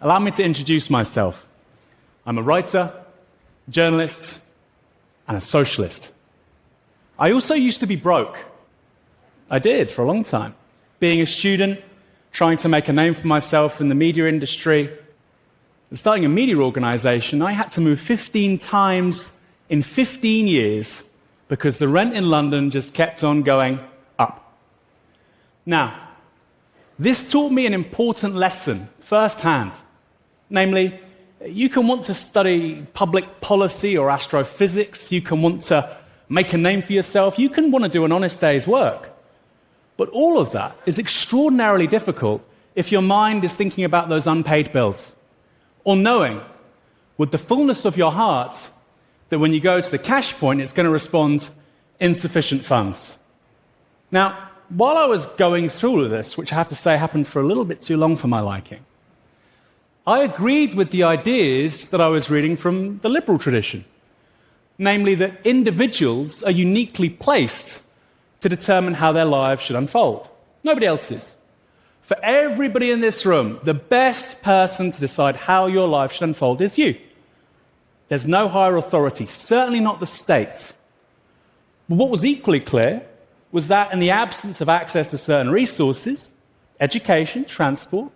Allow me to introduce myself. I'm a writer, journalist, and a socialist. I also used to be broke. I did for a long time. Being a student, trying to make a name for myself in the media industry, and starting a media organization, I had to move 15 times in 15 years because the rent in London just kept on going up. Now, this taught me an important lesson firsthand. Namely, you can want to study public policy or astrophysics, you can want to make a name for yourself, you can want to do an honest day's work. But all of that is extraordinarily difficult if your mind is thinking about those unpaid bills, or knowing with the fullness of your heart that when you go to the cash point, it's going to respond insufficient funds. Now, while I was going through all of this, which I have to say happened for a little bit too long for my liking, I agreed with the ideas that I was reading from the liberal tradition, namely that individuals are uniquely placed to determine how their lives should unfold. Nobody else is. For everybody in this room, the best person to decide how your life should unfold is you. There's no higher authority, certainly not the state. But what was equally clear was that in the absence of access to certain resources, education, transport,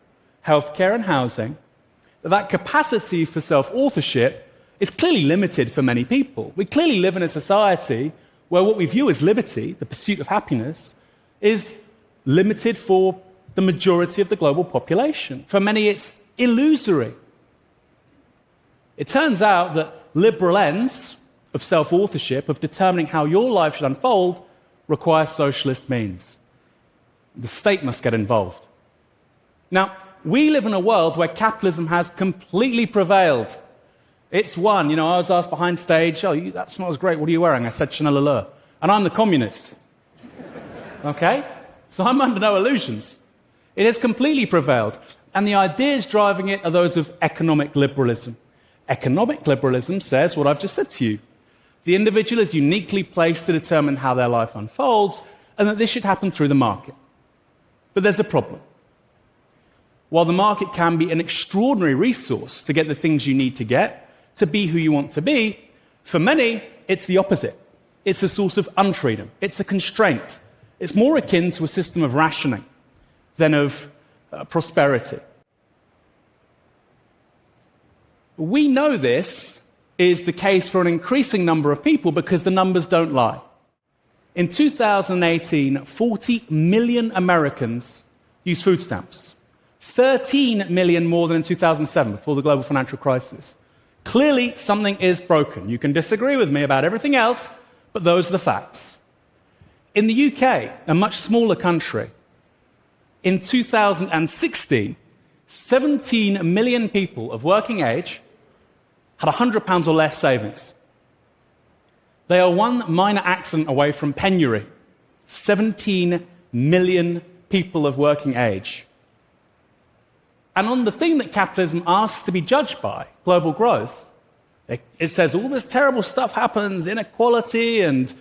healthcare and housing, that capacity for self-authorship is clearly limited for many people. We clearly live in a society where what we view as liberty, the pursuit of happiness, is limited for the majority of the global population. For many, it's illusory. It turns out that liberal ends of self-authorship, of determining how your life should unfold, require socialist means. The state must get involved. Now, we live in a world where capitalism has completely prevailed. It's won. I was asked behind stage, that smells great, what are you wearing? I said Chanel Allure. And I'm the communist. Okay? So I'm under no illusions. It has completely prevailed. And the ideas driving it are those of economic liberalism. Economic liberalism says what I've just said to you. The individual is uniquely placed to determine how their life unfolds, and that this should happen through the market. But there's a problem. While the market can be an extraordinary resource to get the things you need to get, to be who you want to be, for many, it's the opposite. It's a source of unfreedom. It's a constraint. It's more akin to a system of rationing than of prosperity. We know this is the case for an increasing number of people because the numbers don't lie. In 2018, 40 million Americans used food stamps. 13 million more than in 2007, before the global financial crisis. Clearly, something is broken. You can disagree with me about everything else, but those are the facts. In the UK, a much smaller country, in 2016, 17 million people of working age had £100 or less savings. They are one minor accident away from penury. 17 million people of working age. And on the thing that capitalism asks to be judged by, global growth, it says all this terrible stuff happens, inequality, and,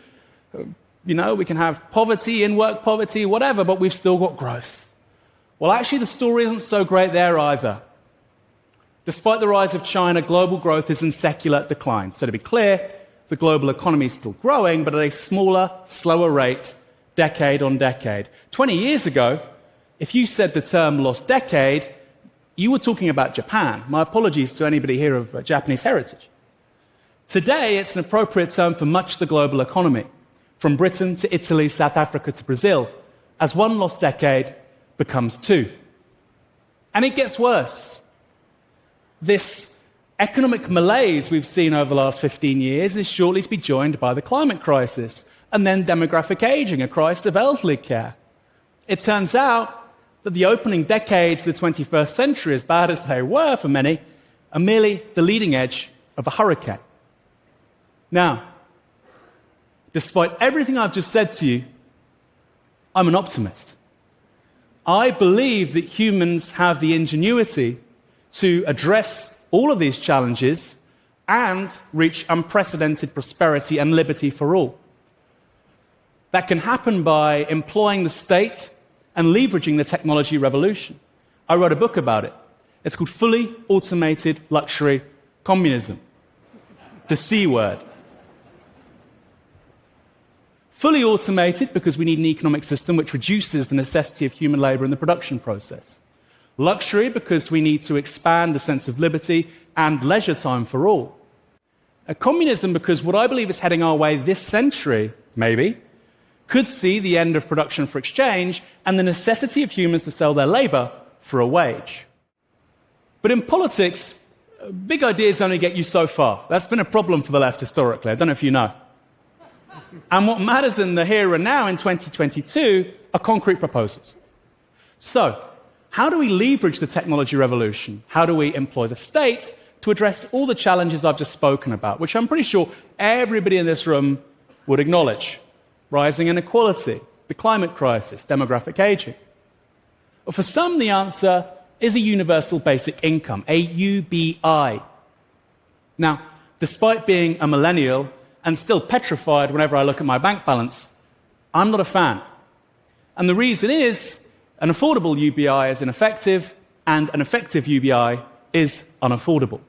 we can have poverty, in-work poverty, whatever, but we've still got growth. Well, actually, the story isn't so great there either. Despite the rise of China, global growth is in secular decline. So to be clear, the global economy is still growing, but at a smaller, slower rate, decade on decade. 20 years ago, if you said the term lost decade, you were talking about Japan. My apologies to anybody here of Japanese heritage. Today, it's an appropriate term for much of the global economy, from Britain to Italy, South Africa to Brazil, as one lost decade becomes two. And it gets worse. This economic malaise we've seen over the last 15 years is shortly to be joined by the climate crisis, and then demographic aging, a crisis of elderly care. It turns out that the opening decades of the 21st century, as bad as they were for many, are merely the leading edge of a hurricane. Now, despite everything I've just said to you, I'm an optimist. I believe that humans have the ingenuity to address all of these challenges and reach unprecedented prosperity and liberty for all. That can happen by employing the state and leveraging the technology revolution. I wrote a book about it. It's called fully automated luxury communism. The C word. Fully automated because we need an economic system which reduces the necessity of human labor in the production process. Luxury because we need to expand the sense of liberty and leisure time for all. A communism because what I believe is heading our way this century, maybe, could see the end of production for exchange and the necessity of humans to sell their labor for a wage. But in politics, big ideas only get you so far. That's been a problem for the left historically. I don't know if you know. And what matters in the here and now in 2022 are concrete proposals. So, how do we leverage the technology revolution? How do we employ the state to address all the challenges I've just spoken about, which I'm pretty sure everybody in this room would acknowledge? Rising inequality, the climate crisis, demographic aging. Well, for some, the answer is a universal basic income, a UBI. Now, despite being a millennial and still petrified whenever I look at my bank balance, I'm not a fan. And the reason is an affordable UBI is ineffective and an effective UBI is unaffordable.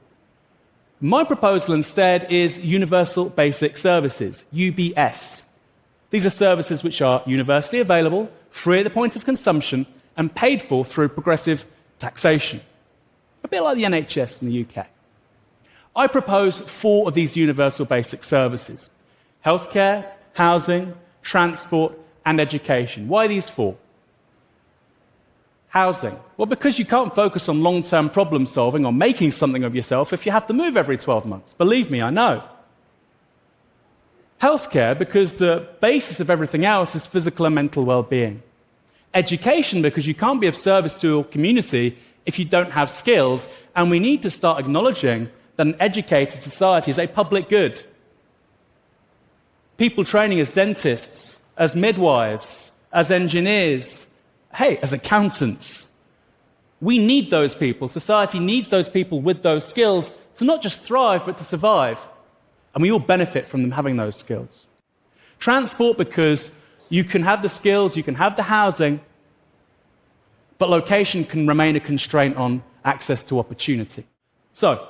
My proposal instead is universal basic services, UBS. These are services which are universally available, free at the point of consumption, and paid for through progressive taxation. A bit like the NHS in the UK. I propose 4 of these universal basic services: healthcare, housing, transport, and education. Why these 4? Housing. Well, because you can't focus on long-term problem solving or making something of yourself if you have to move every 12 months. Believe me, I know. Healthcare, because the basis of everything else is physical and mental well-being. Education, because you can't be of service to your community if you don't have skills, and we need to start acknowledging that an educated society is a public good. People training as dentists, as midwives, as engineers, as accountants. We need those people. Society needs those people with those skills to not just thrive, but to survive. And we all benefit from them having those skills. Transport, because you can have the skills, you can have the housing, but location can remain a constraint on access to opportunity. So,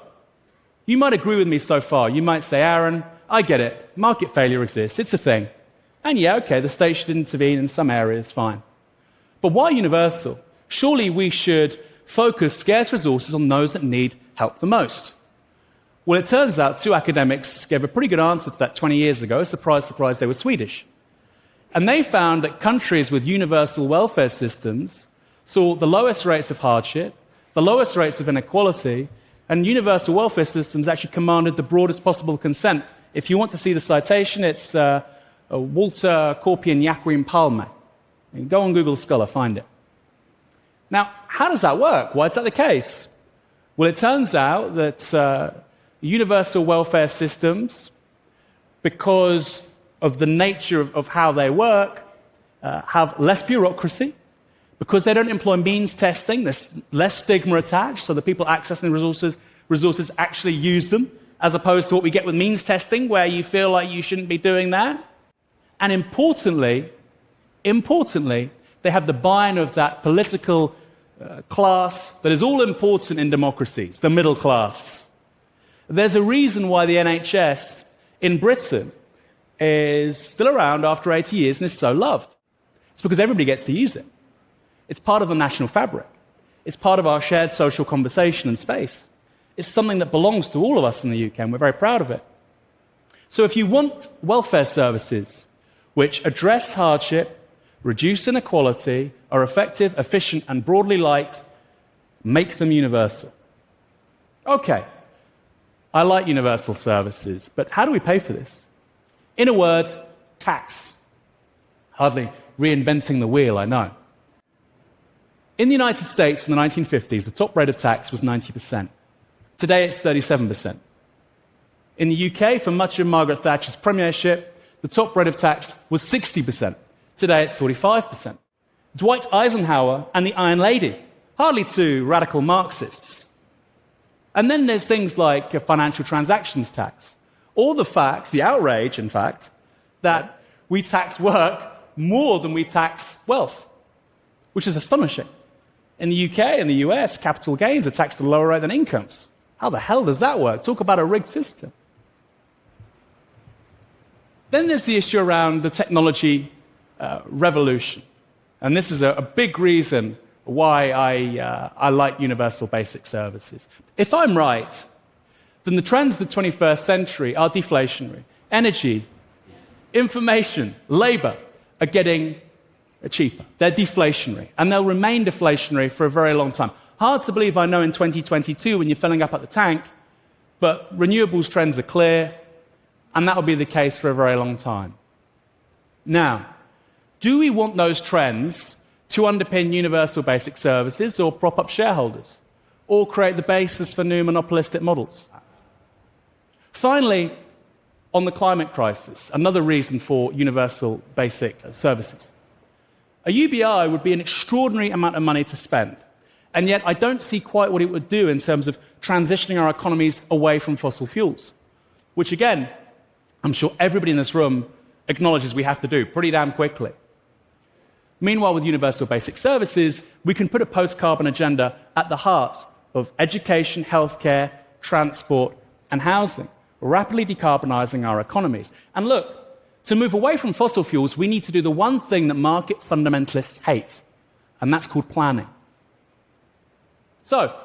you might agree with me so far. You might say, Aaron, I get it. Market failure exists. It's a thing. And yeah, okay, the state should intervene in some areas, fine. But why universal? Surely we should focus scarce resources on those that need help the most. Well, it turns out 2 academics gave a pretty good answer to that 20 years ago. Surprise, surprise, they were Swedish. And they found that countries with universal welfare systems saw the lowest rates of hardship, the lowest rates of inequality, and universal welfare systems actually commanded the broadest possible consent. If you want to see the citation, it's Walter Korpian-Jaakkonen Palme. Go on Google Scholar, find it. Now, how does that work? Why is that the case? Well, it turns out that universal welfare systems, because of the nature of how they work, have less bureaucracy. Because they don't employ means testing, there's less stigma attached, so the people accessing the resources actually use them, as opposed to what we get with means testing, where you feel like you shouldn't be doing that. And importantly, they have the buy-in of that political class that is all important in democracies, the middle class. There's a reason why the NHS in Britain is still around after 80 years and is so loved. It's because everybody gets to use it. It's part of the national fabric. It's part of our shared social conversation and space. It's something that belongs to all of us in the UK, and we're very proud of it. So if you want welfare services which address hardship, reduce inequality, are effective, efficient, and broadly liked, make them universal. Okay, I like universal services, but how do we pay for this? In a word, tax. Hardly reinventing the wheel, I know. In the United States in the 1950s, the top rate of tax was 90%. Today it's 37%. In the UK, for much of Margaret Thatcher's premiership, the top rate of tax was 60%. Today it's 45%. Dwight Eisenhower and the Iron Lady, hardly 2 radical Marxists. And then there's things like a financial transactions tax, or the outrage, in fact, that we tax work more than we tax wealth, which is astonishing. In the UK and the US, capital gains are taxed at a lower rate than incomes. How the hell does that work? Talk about a rigged system. Then there's the issue around the technology revolution. And this is a big reason why I like universal basic services. If I'm right, then the trends of the 21st century are deflationary. Energy, information, labor are getting cheaper. They're deflationary, and they'll remain deflationary for a very long time. Hard to believe, I know, in 2022 when you're filling up at the tank, but renewables trends are clear, and that will be the case for a very long time. Now, do we want those trends to underpin universal basic services or prop up shareholders, or create the basis for new monopolistic models? Finally, on the climate crisis, another reason for universal basic services. A UBI would be an extraordinary amount of money to spend, and yet I don't see quite what it would do in terms of transitioning our economies away from fossil fuels, which again, I'm sure everybody in this room acknowledges we have to do pretty damn quickly. Meanwhile, with universal basic services, we can put a post-carbon agenda at the heart of education, healthcare, transport, and housing, rapidly decarbonising our economies. And look, to move away from fossil fuels, we need to do the one thing that market fundamentalists hate, and that's called planning. So,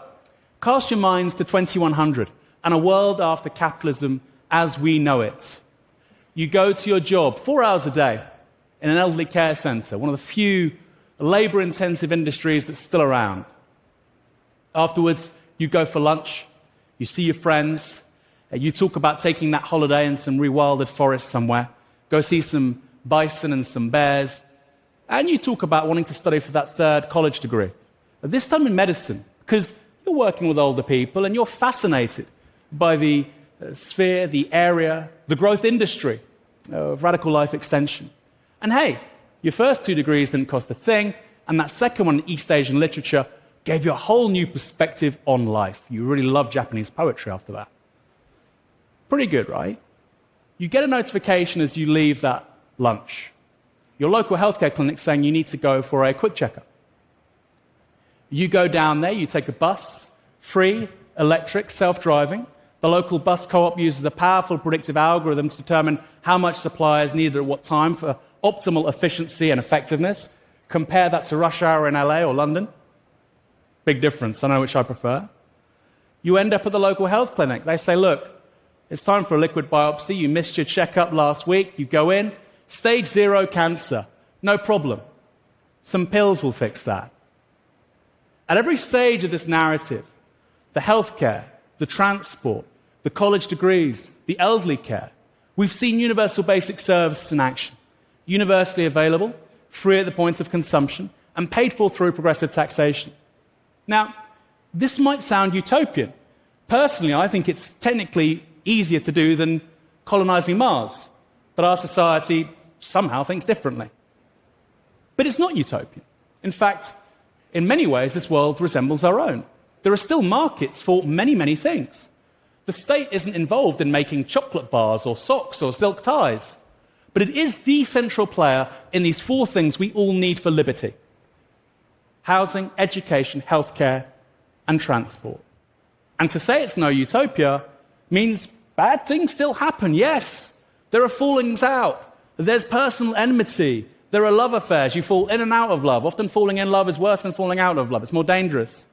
cast your minds to 2100 and a world after capitalism as we know it. You go to your job 4 hours a day in an elderly care centre, one of the few labour-intensive industries that's still around. Afterwards, you go for lunch, you see your friends, you talk about taking that holiday in some rewilded forest somewhere, go see some bison and some bears, and you talk about wanting to study for that third college degree. This time in medicine, because you're working with older people and you're fascinated by the sphere, the area, the growth industry of radical life extension. And hey, your first 2 degrees didn't cost a thing, and that second one in East Asian literature gave you a whole new perspective on life. You really love Japanese poetry after that. Pretty good, right? You get a notification as you leave that lunch. Your local healthcare clinic saying you need to go for a quick checkup. You go down there, you take a bus, free, electric, self-driving. The local bus co-op uses a powerful predictive algorithm to determine how much supply is needed at what time for optimal efficiency and effectiveness. Compare that to rush hour in LA or London. Big difference, I know which I prefer. You end up at the local health clinic. They say, look, it's time for a liquid biopsy. You missed your checkup last week. You go in, stage 0 cancer. No problem. Some pills will fix that. At every stage of this narrative, the healthcare, the transport, the college degrees, the elderly care, we've seen universal basic services in action. Universally available, free at the point of consumption, and paid for through progressive taxation. Now, this might sound utopian. Personally, I think it's technically easier to do than colonizing Mars. But our society somehow thinks differently. But it's not utopian. In fact, in many ways, this world resembles our own. There are still markets for many, many things. The state isn't involved in making chocolate bars or socks or silk ties. But it is the central player in these 4 things we all need for liberty: housing, education, healthcare, and transport. And to say it's no utopia means bad things still happen, yes. There are fallings out. There's personal enmity. There are love affairs. You fall in and out of love. Often falling in love is worse than falling out of love. It's more dangerous.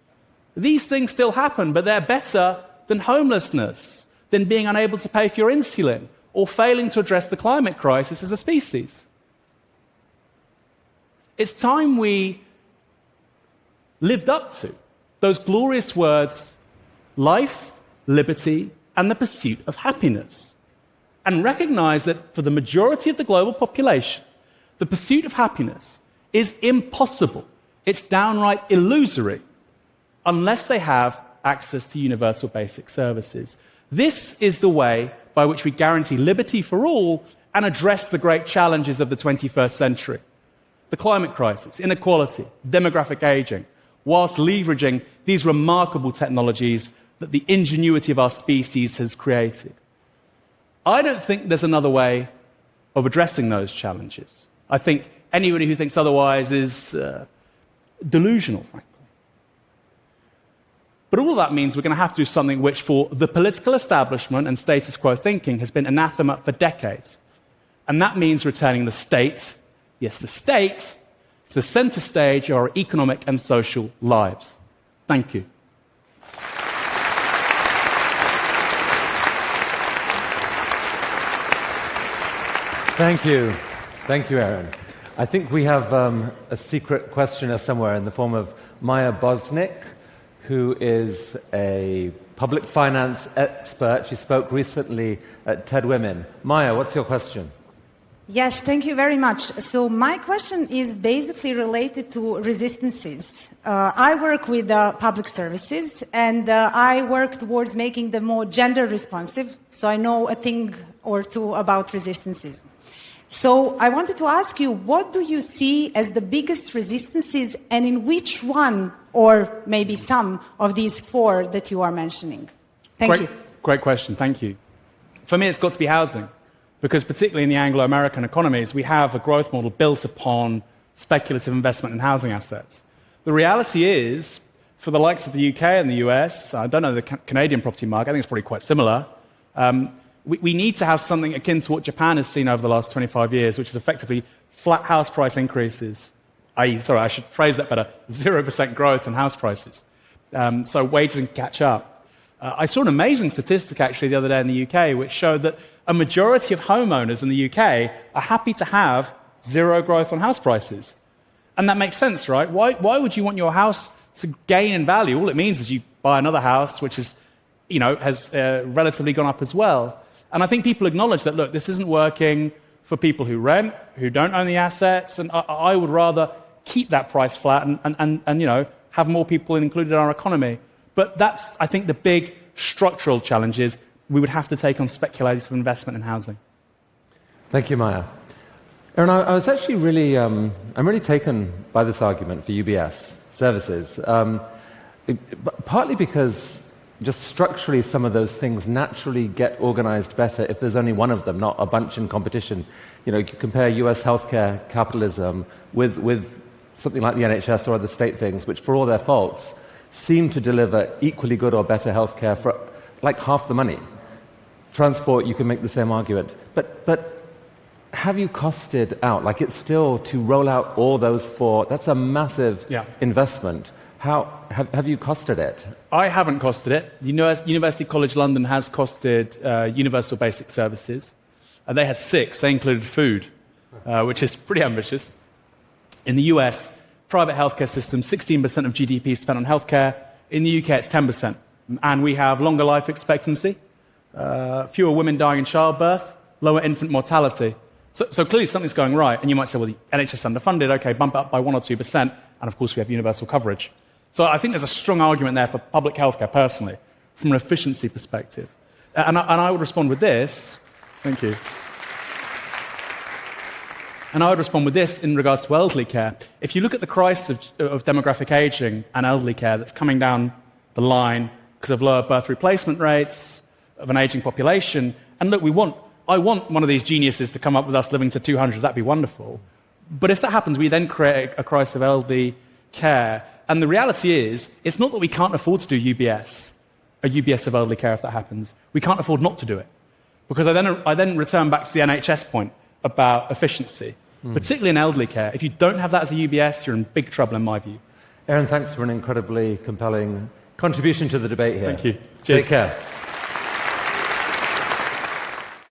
These things still happen, but they're better than homelessness, than being unable to pay for your insulin, or failing to address the climate crisis as a species. It's time we lived up to those glorious words, life, liberty, and the pursuit of happiness, and recognize that for the majority of the global population, the pursuit of happiness is impossible. It's downright illusory unless they have access to universal basic services. This is the way by which we guarantee liberty for all and address the great challenges of the 21st century. The climate crisis, inequality, demographic aging, whilst leveraging these remarkable technologies that the ingenuity of our species has created. I don't think there's another way of addressing those challenges. I think anybody who thinks otherwise is delusional, frankly. But all of that means we're going to have to do something which, for the political establishment and status quo thinking, has been anathema for decades. And that means returning the state, yes, the state, to the center stage of our economic and social lives. Thank you. Thank you. Thank you, Aaron. I think we have a secret questioner somewhere in the form of Maya Bosnick, who is a public finance expert. She spoke recently at TED Women. Maya, what's your question? Yes, thank you very much. So my question is basically related to resistances. I work with public services, and I work towards making them more gender responsive, so I know a thing or two about resistances. So I wanted to ask you, what do you see as the biggest resistances, and in which one, or maybe some, of these four that you are mentioning? Thank you. Great question, thank you. For me, it's got to be housing, because particularly in the Anglo-American economies, we have a growth model built upon speculative investment in housing assets. The reality is, for the likes of the UK and the US, I don't know the Canadian property market, I think it's probably quite similar, we need to have something akin to what Japan has seen over the last 25 years, which is effectively flat house price increases. I should phrase that better, 0% growth in house prices. So wages can catch up. I saw an amazing statistic actually the other day in the UK, which showed that a majority of homeowners in the UK are happy to have zero growth on house prices. And that makes sense, right? Why would you want your house to gain in value? All it means is you buy another house, which is, has relatively gone up as well. And I think people acknowledge that, look, this isn't working for people who rent, who don't own the assets, and I would rather keep that price flat and have more people included in our economy. But that's, I think, the big structural challenges we would have to take on speculative investment in housing. Thank you, Maya. Aaron, I was actually really, I'm really taken by this argument for UBS services, partly because just structurally some of those things naturally get organized better if there's only one of them, not a bunch in competition. You compare US healthcare capitalism with something like the NHS or other state things, which for all their faults seem to deliver equally good or better healthcare for like half the money. Transport, you can make the same argument. But have you costed out? Like, it's still to roll out all those four, that's a massive investment. How have you costed it? I haven't costed it. The University College London has costed universal basic services. They had 6. They included food, which is pretty ambitious. In the US, private healthcare system, 16% of GDP is spent on healthcare. In the UK, it's 10%. And we have longer life expectancy, fewer women dying in childbirth, lower infant mortality. So clearly something's going right. And you might say, well, the NHS is underfunded. OK, bump it up by 1 or 2%. And of course, we have universal coverage. So I think there's a strong argument there for public healthcare, personally, from an efficiency perspective. And I would respond with this. Thank you. And I would respond with this in regards to elderly care. If you look at the crisis of demographic aging and elderly care that's coming down the line because of lower birth replacement rates, of an aging population, and look, I want one of these geniuses to come up with us living to 200. That'd be wonderful. But if that happens, we then create a crisis of elderly care. And the reality is, it's not that we can't afford to do a UBS of elderly care if that happens. We can't afford not to do it. Because I then return back to the NHS point about efficiency, particularly in elderly care. If you don't have that as a UBS, you're in big trouble, in my view. Aaron, thanks for an incredibly compelling contribution to the debate here. Thank you. Cheers. Take care.